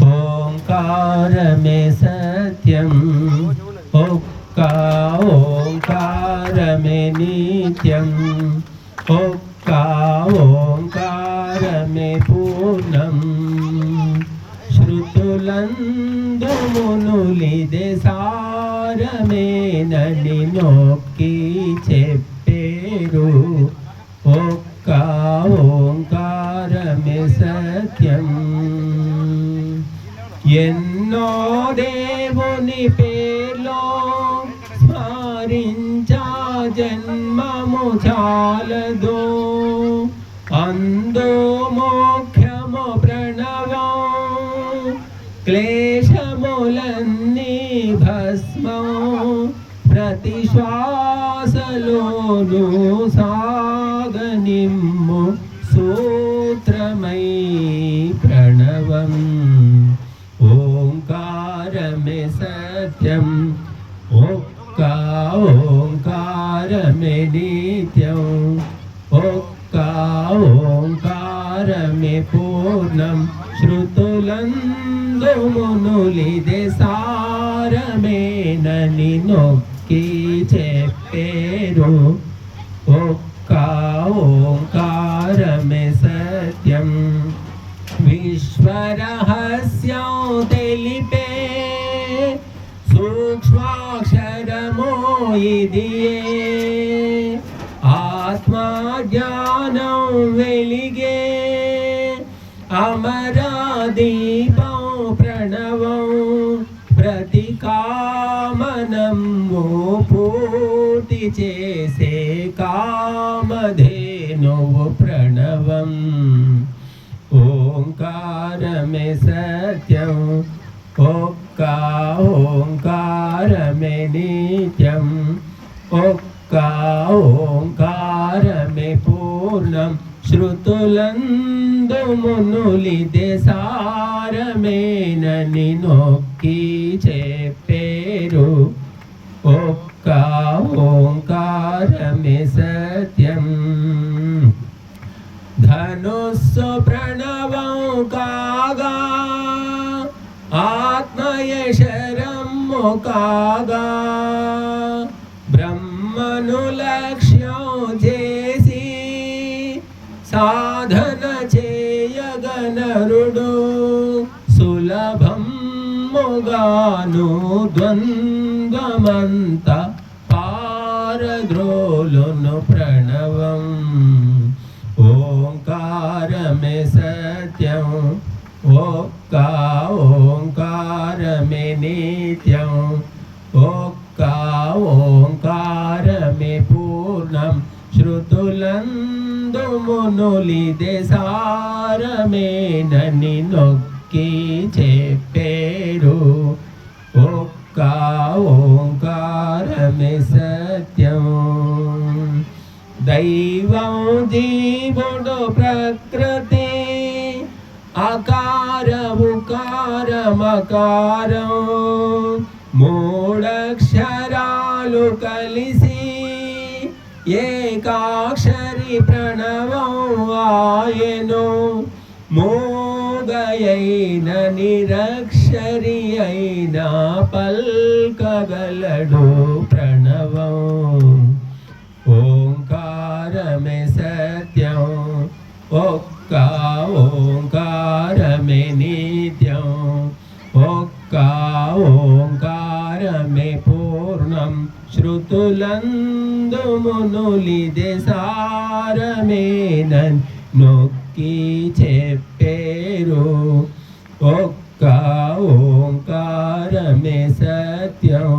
ఓంకారమే సత్యం, ఒక్క ఓంకారమే నిత్యం, ఒక్క ఓంకారమే పూర్ణం. శృతులందు మునులిదే సారమేనని నొక్కి చెప్పేరు. ఒక్క ఓంకారమే సత్యం. ఎన్నో దేవుని పేర్లో స్మరించా జన్మము చాలదు. అందో మోక్షము ప్రణవం, క్లేశములన్నీ భస్మం. ప్రతి శ్వాసలోను సాగనిమ్ము సూత్రమై ప్రణవం. ఓంకారమే సత్యం, ఒక్క ఓంకారమే నిత్యం, ఒక్క ఓంకారమే పూర్ణం. శృతులందు మునులిదే సారమేనని నొక్కి చెప్పేరు. ఒక్క ఓంకారమే సత్యం. విశ్వరహస్యం తెలిపే సూక్ష్మాక్షరమో ఇదియే. ఆత్మజ్ఞానం వెలిగే అమరదీపం ప్రణవం. ప్రతి కామనము పూర్తి చేసే కామధేనువు ప్రణవం. ఓంకారమే సత్యం, ఒక్క ఓంకారమే నిత్యం, ఒక్క ఓంకారమే పూర్ణం. శృతులందు మునులిదే సారమేనని నొక్కి చెప్పేరు. ఒక్క ఓంకారమే సత్యం. ధనుస్సు ప్రణవం కాగా, ఆత్మయశరము కాగా. బ్రహ్మను లక్ష్యం చేసి సాధన చేయగనరుడు. సులభముగాను ద్వంద్వమంత పారద్రోలును ప్రణవం. ఓంకారమే సత్యం, ఒక్క ఓంకారమే నిత్యం, ఒక్క ఓంకారమే పూర్ణం. శృతులందు మునులిదే సారమేనని నొక్కి చెప్పేరు. ఒక్క ఓంకారమే సత్యం. దైవం జీవుడు ప్రకృతి, అకార ఉకార మకారం. మూడక్షరాలు కలిసి ఏకాక్షరి ప్రణవం ఆయను. మూగయైన నిరక్షరి అయిన పల్కగలడు ప్రణవం. ఓంకారమే సత్యం, ఒక్క ఓంకారమే నిత్యం, ఒక్క ఓంకారమే పూర్ణం. శృతులందు మునులిదే సారమేనని నొక్కి చెప్పేరు. ఒక్క ఓంకారమే సత్యం.